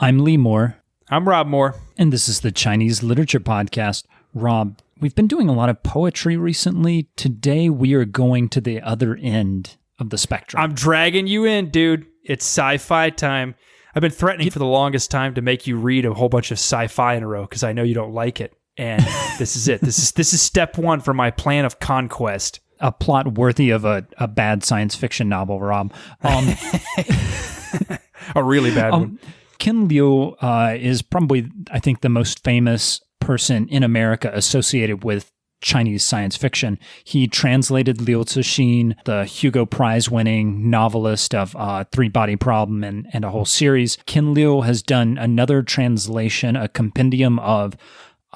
I'm Lee Moore. I'm Rob Moore. And this is the Chinese Literature Podcast. Rob, we've been doing a lot of poetry recently. Today we are going to the other end of the spectrum. I'm dragging you in, dude. It's sci-fi time. I've been threatening for the longest time to make you read a whole bunch of sci-fi in a row because I know you don't like it. And this is it. This is step one for my plan of conquest. A plot worthy of a bad science fiction novel, Rob. A really bad one. Ken Liu is probably, I think, the most famous person in America associated with Chinese science fiction. He translated Liu Cixin, the Hugo Prize-winning novelist of Three Body Problem and a whole series. Ken Liu has done another translation, a compendium of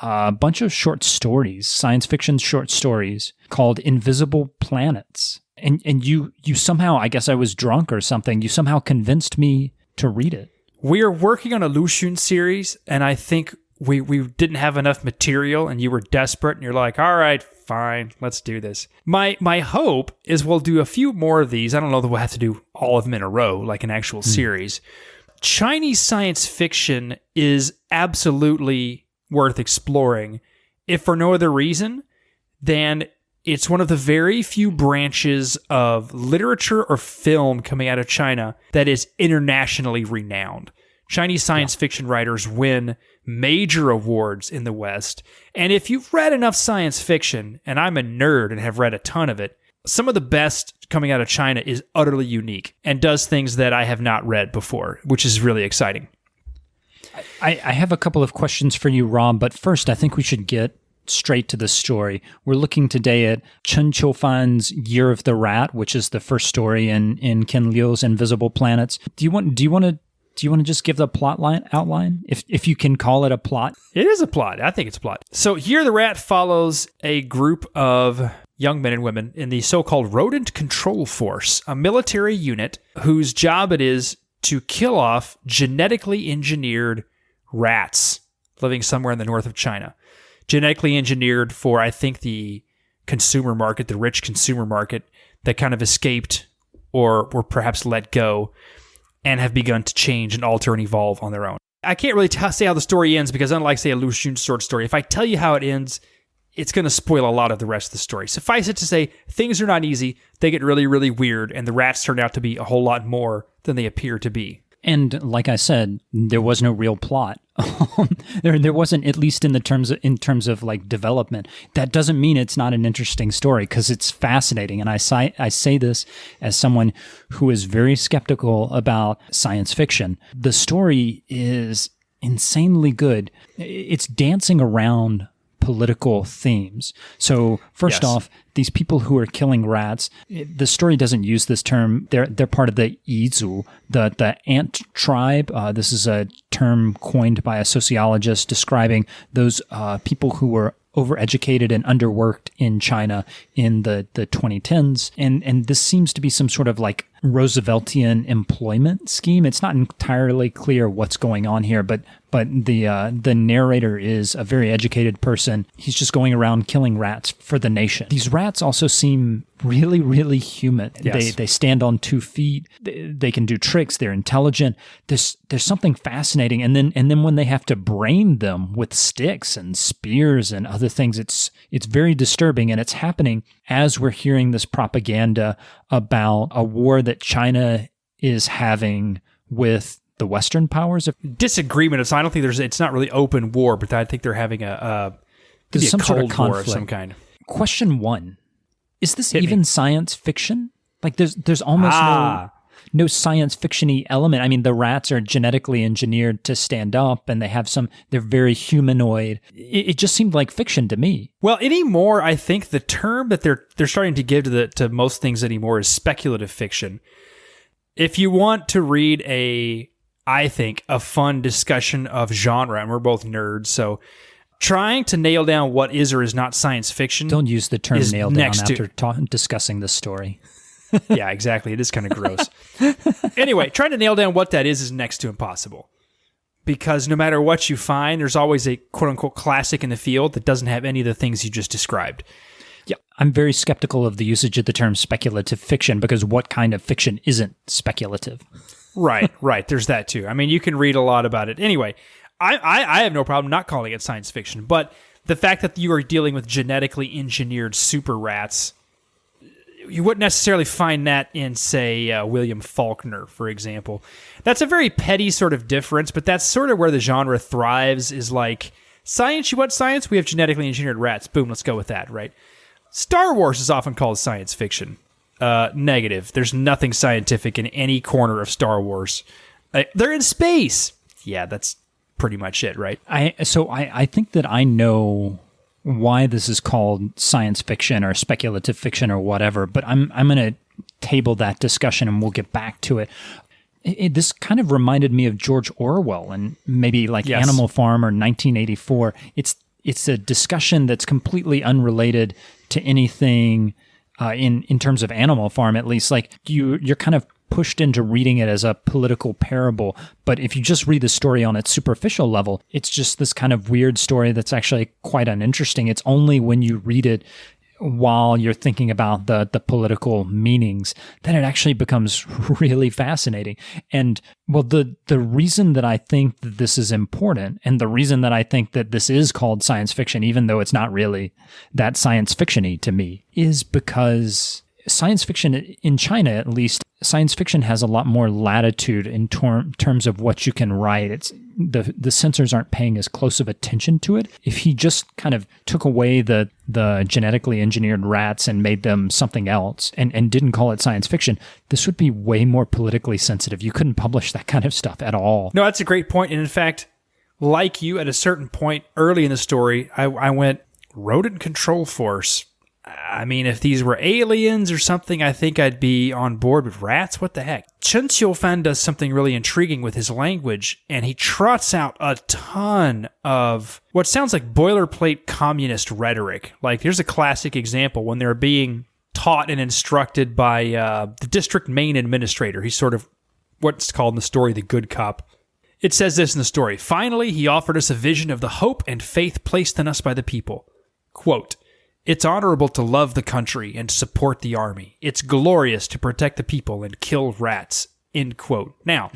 a bunch of short stories, science fiction short stories, called Invisible Planets. And you somehow, I guess I was drunk or something, you somehow convinced me to read it. We are working on a Lu Xun series, and I think we didn't have enough material, and you were desperate, and you're like, all right, fine, let's do this. My hope is we'll do a few more of these. I don't know that we'll have to do all of them in a row, like an actual series. Chinese science fiction is absolutely worth exploring, if for no other reason than it's one of the very few branches of literature or film coming out of China that is internationally renowned. Chinese science fiction writers win major awards in the West. And if you've read enough science fiction, and I'm a nerd and have read a ton of it, some of the best coming out of China is utterly unique and does things that I have not read before, which is really exciting. I have a couple of questions for you, Rob, but first I think we should get straight to the story. We're looking today at Chen Qiufan's Year of the Rat, which is the first story in Ken Liu's Invisible Planets. Do you want to just give the plot outline, if you can call it a plot? It is a plot. I think it's a plot. So Year of the Rat follows a group of young men and women in the so-called Rodent Control Force, a military unit whose job it is to kill off genetically engineered rats living somewhere in the north of China. Genetically engineered for, I think, the consumer market, the rich consumer market that kind of escaped or were perhaps let go and have begun to change and alter and evolve on their own. I can't really say how the story ends because unlike, say, a Lu Xun short story, if I tell you how it ends, it's going to spoil a lot of the rest of the story. Suffice it to say, things are not easy. They get really, really weird, and the rats turn out to be a whole lot more than they appear to be. And like I said, there was no real plot. There wasn't, at least in terms of like development. That doesn't mean it's not an interesting story because it's fascinating. And I say this as someone who is very skeptical about science fiction. The story is insanely good. It's dancing around political themes. So first off, these people who are killing rats, the story doesn't use this term. They're part of the Yizu, the ant tribe. This is a term coined by a sociologist describing those people who were overeducated and underworked in China in the 2010s. And this seems to be some sort of like Rooseveltian employment scheme. It's not entirely clear what's going on here, but the narrator is a very educated person. He's just going around killing rats for the nation. These rats also seem really, really human. Yes. They stand on 2 feet. They can do tricks. They're intelligent. There's something fascinating. And then when they have to brain them with sticks and spears and other things, it's very disturbing. And it's happening as we're hearing this propaganda about a war that China is having with the Western powers. Disagreement. I don't think it's not really open war, but I think they're having there's some cold sort of conflict war of some kind. Question 1. Is this even science fiction? Like there's almost no science fiction-y element. I mean, the rats are genetically engineered to stand up and they're very humanoid. It just seemed like fiction to me. Well, anymore, I think the term that they're starting to give to most things anymore is speculative fiction. If you want to read I think, a fun discussion of genre, and we're both nerds, so trying to nail down what is or is not science fiction. Don't use the term nail down after discussing this story. Yeah, exactly. It is kind of gross. Anyway, trying to nail down what that is next to impossible. Because no matter what you find, there's always a quote-unquote classic in the field that doesn't have any of the things you just described. Yeah, I'm very skeptical of the usage of the term speculative fiction because what kind of fiction isn't speculative? Right. There's that too. I mean, you can read a lot about it. Anyway, I have no problem not calling it science fiction, but the fact that you are dealing with genetically engineered super rats, you wouldn't necessarily find that in, say, William Faulkner, for example. That's a very petty sort of difference, but that's sort of where the genre thrives, is like, science, you want science? We have genetically engineered rats. Boom, let's go with that, right? Star Wars is often called science fiction. Negative. There's nothing scientific in any corner of Star Wars. They're in space. Yeah, that's pretty much it, right? I think that I know why this is called science fiction or speculative fiction or whatever, but I'm going to table that discussion and we'll get back to it. This kind of reminded me of George Orwell and maybe like Yes. Animal Farm or 1984. It's a discussion that's completely unrelated to anything in terms of Animal Farm, at least. Like you're kind of pushed into reading it as a political parable, but if you just read the story on its superficial level, it's just this kind of weird story that's actually quite uninteresting. It's only when you read it while you're thinking about the political meanings that it actually becomes really fascinating. And well, the reason that I think that this is important, and the reason that I think that this is called science fiction, even though it's not really that science fiction-y to me, is because science fiction, in China at least, science fiction has a lot more latitude in terms of what you can write. It's the censors aren't paying as close of attention to it. If he just kind of took away the genetically engineered rats and made them something else and didn't call it science fiction, this would be way more politically sensitive. You couldn't publish that kind of stuff at all. No, that's a great point. And in fact, like you, at a certain point early in the story, I went, rodent control force. I mean, if these were aliens or something, I think I'd be on board with rats. What the heck? Chen Qiufan does something really intriguing with his language, and he trots out a ton of what sounds like boilerplate communist rhetoric. Like, here's a classic example when they're being taught and instructed by the district main administrator. He's sort of what's called in the story the good cop. It says this in the story. Finally, he offered us a vision of the hope and faith placed in us by the people. Quote, "It's honorable to love the country and support the army. It's glorious to protect the people and kill rats." End quote. Now,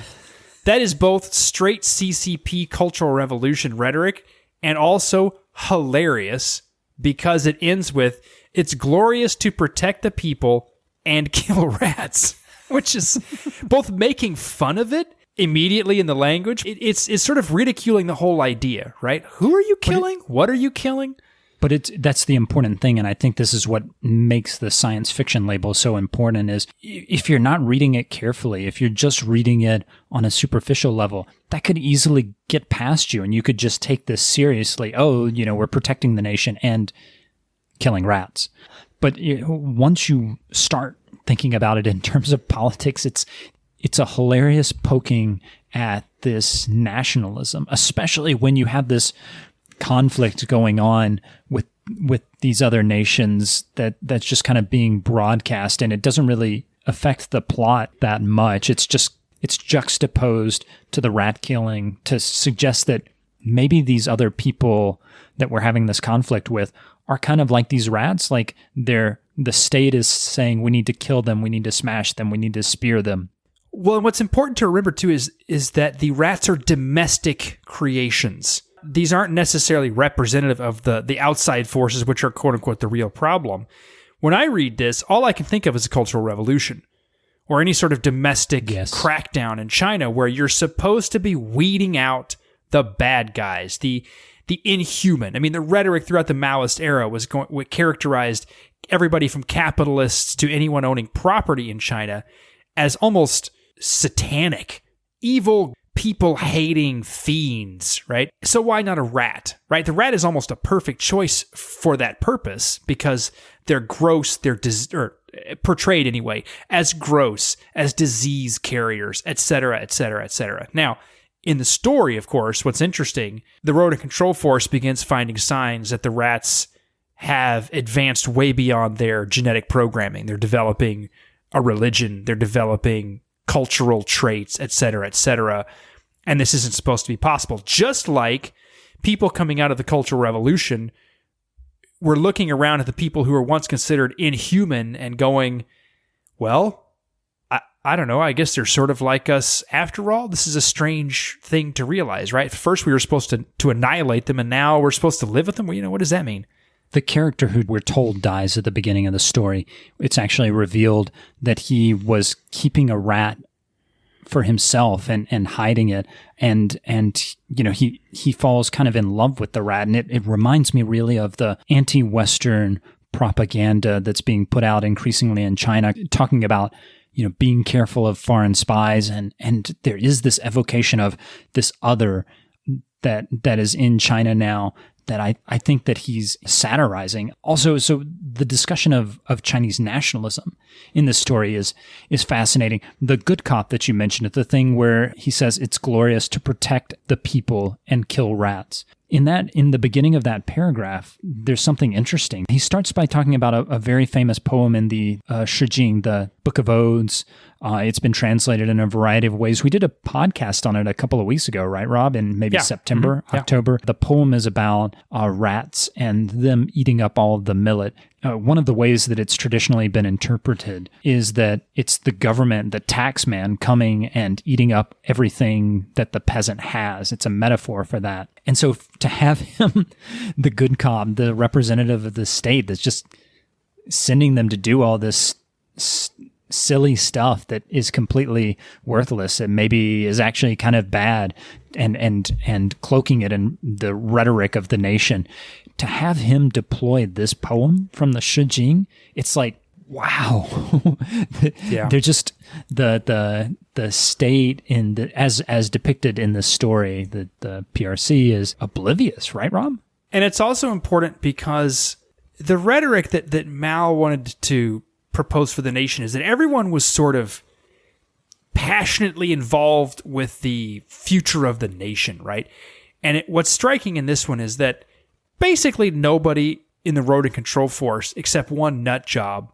that is both straight CCP Cultural Revolution rhetoric and also hilarious because it ends with, "It's glorious to protect the people and kill rats," which is both making fun of it immediately in the language. It's sort of ridiculing the whole idea, right? Who are you killing? What are you killing? But that's the important thing, and I think this is what makes the science fiction label so important, is if you're not reading it carefully, if you're just reading it on a superficial level, that could easily get past you, and you could just take this seriously. Oh, we're protecting the nation and killing rats. But once you start thinking about it in terms of politics, it's a hilarious poking at this nationalism, especially when you have this conflict going on with these other nations that's just kind of being broadcast, and it doesn't really affect the plot that much. It's juxtaposed to the rat killing to suggest that maybe these other people that we're having this conflict with are kind of like these rats. Like the state is saying we need to kill them, we need to smash them, we need to spear them. Well, and what's important to remember too is that the rats are domestic creations. These aren't necessarily representative of the outside forces, which are quote unquote the real problem. When I read this, all I can think of is a cultural revolution or any sort of domestic crackdown in China where you're supposed to be weeding out the bad guys, the inhuman. I mean, the rhetoric throughout the Maoist era was what characterized everybody from capitalists to anyone owning property in China as almost satanic, evil, people-hating fiends, right? So why not a rat, right? The rat is almost a perfect choice for that purpose because they're gross, they're portrayed anyway, as gross, as disease carriers, etc., etc., etc. Now, in the story, of course, what's interesting, the rodent control force begins finding signs that the rats have advanced way beyond their genetic programming. They're developing a religion, they're developing cultural traits, etc., etc., and this isn't supposed to be possible. Just like people coming out of the Cultural Revolution were looking around at the people who were once considered inhuman and going, well, I don't know, I guess they're sort of like us after all. This is a strange thing to realize, right? First we were supposed to annihilate them, and now we're supposed to live with them. Well, what does that mean? The character who we're told dies at the beginning of the story, it's actually revealed that he was keeping a rat for himself and hiding it. And he falls kind of in love with the rat. And it reminds me really of the anti-Western propaganda that's being put out increasingly in China, talking about being careful of foreign spies, and there is this evocation of this other that is in China now that I think that he's satirizing. Also, so the discussion of Chinese nationalism in this story is fascinating. The good cop that you mentioned, the thing where he says it's glorious to protect the people and kill rats. In the beginning of that paragraph, there's something interesting. He starts by talking about a very famous poem in the Shijing, the Book of Odes. It's been translated in a variety of ways. We did a podcast on it a couple of weeks ago, right, Rob? In maybe September, October. The poem is about rats and them eating up all of the millet. One of the ways that it's traditionally been interpreted is that it's the government, the tax man, coming and eating up everything that the peasant has. It's a metaphor for that. And so to have him, the good cop, the representative of the state that's just sending them to do all this silly stuff that is completely worthless and maybe is actually kind of bad, and cloaking it in the rhetoric of the nation, to have him deploy this poem from the Shijing, it's like, wow. They're just the state in the as depicted in the story, the PRC is oblivious, right, Rob? And it's also important because the rhetoric that Mao wanted to propose for the nation is that everyone was sort of passionately involved with the future of the nation, right? And what's striking in this one is that basically nobody in the road and control force, except one nut job,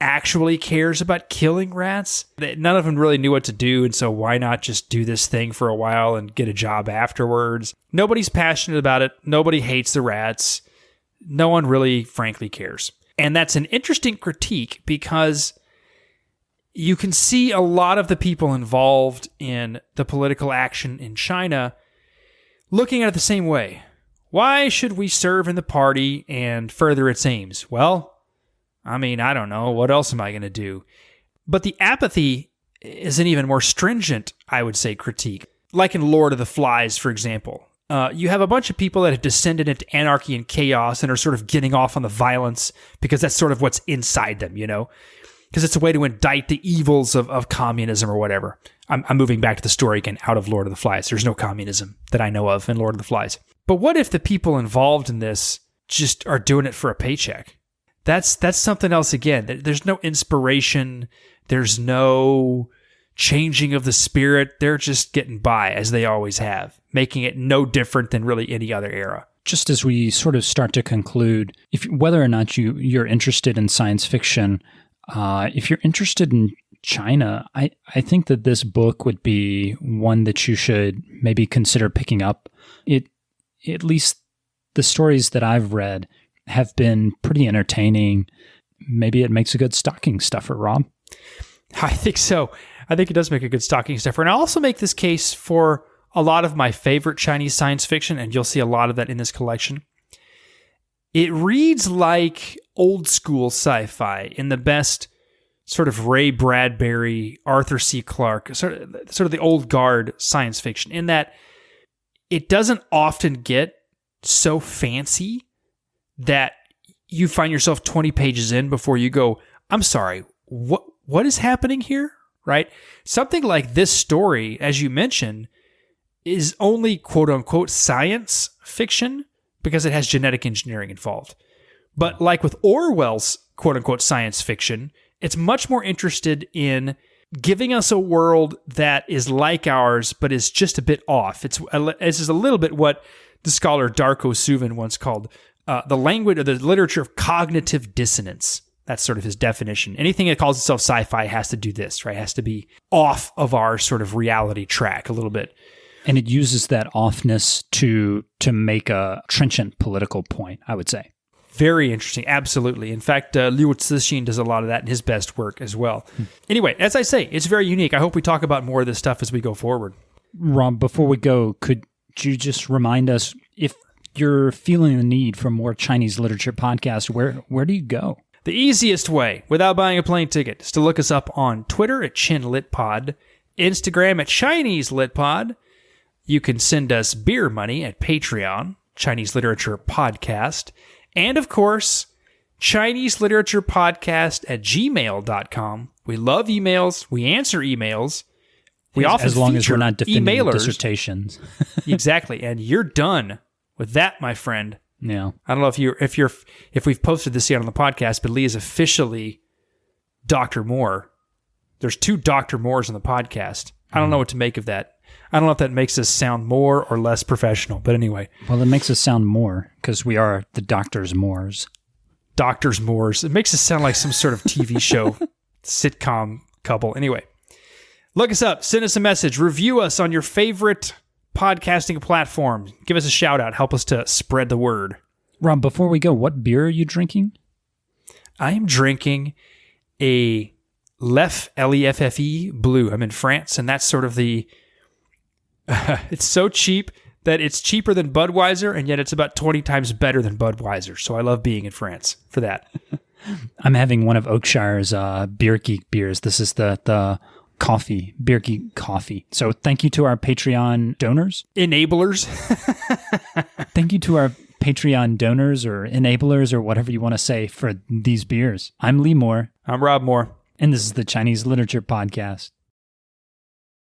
actually cares about killing rats. None of them really knew what to do, and so why not just do this thing for a while and get a job afterwards? Nobody's passionate about it. Nobody hates the rats. No one really, frankly, cares. And that's an interesting critique because you can see a lot of the people involved in the political action in China looking at it the same way. Why should we serve in the party and further its aims? Well, I don't know. What else am I going to do? But the apathy is an even more stringent, I would say, critique. Like in Lord of the Flies, for example. You have a bunch of people that have descended into anarchy and chaos and are sort of getting off on the violence because that's sort of what's inside them, Because it's a way to indict the evils of communism or whatever. I'm moving back to the story again out of Lord of the Flies. There's no communism that I know of in Lord of the Flies. But what if the people involved in this just are doing it for a paycheck? That's something else again. There's no inspiration. There's no changing of the spirit. They're just getting by as they always have, making it no different than really any other era. Just as we sort of start to conclude, whether or not you're interested in science fiction, if you're interested in China, I think that this book would be one that you should maybe consider picking up. At least the stories that I've read have been pretty entertaining. Maybe it makes a good stocking stuffer, Rob. I think so. I think it does make a good stocking stuffer. And I also make this case for a lot of my favorite Chinese science fiction, and you'll see a lot of that in this collection. It reads like old school sci-fi in the best sort of Ray Bradbury, Arthur C. Clarke, sort of the old guard science fiction, in that it doesn't often get so fancy that you find yourself 20 pages in before you go, I'm sorry, what is happening here? Right? Something like this story, as you mentioned, is only quote unquote science fiction because it has genetic engineering involved. But like with Orwell's quote unquote science fiction, it's much more interested in giving us a world that is like ours, but is just a bit off. This is a little bit what the scholar Darko Suvin once called the language or the literature of cognitive dissonance. That's sort of his definition. Anything that calls itself sci-fi has to do this, right? Has to be off of our sort of reality track a little bit. And it uses that offness to make a trenchant political point, I would say. Very interesting. Absolutely. In fact, Liu Cixin does a lot of that in his best work as well. Anyway, as I say, it's very unique. I hope we talk about more of this stuff as we go forward. Rob, before we go, could you just remind us, if you're feeling the need for more Chinese literature podcasts, where do you go? The easiest way, without buying a plane ticket, is to look us up on Twitter at ChinLitPod, Instagram at ChineseLitPod. You can send us beer money at Patreon, Chinese Literature Podcast. And of course, Chinese Literature Podcast at gmail.com. We love emails. We answer emails. We often as long as feature we're not defending emailers. dissertations. Exactly. And you're done with that, my friend. Yeah. I don't know if we've posted this yet on the podcast, but Lee is officially Dr. Moore. There's 2 Dr. Moores on the podcast. I don't know what to make of that. I don't know if that makes us sound more or less professional, but anyway. Well, it makes us sound more because we are the Doctors Moores. Doctors Moores. It makes us sound like some sort of TV show, sitcom couple. Anyway, look us up. Send us a message. Review us on your favorite podcasting platform. Give us a shout out. Help us to spread the word. Rob, before we go, what beer are you drinking? I am drinking a Leffe, L-E-F-F-E, blue. I'm in France, and that's sort of the... it's so cheap that it's cheaper than Budweiser, and yet it's about 20 times better than Budweiser. So I love being in France for that. I'm having one of Oakshire's Beer Geek beers. This is the coffee, Beer Geek coffee. So thank you to our Patreon donors. Enablers. Thank you to our Patreon donors or enablers or whatever you want to say for these beers. I'm Lee Moore. I'm Rob Moore. And this is the Chinese Literature Podcast.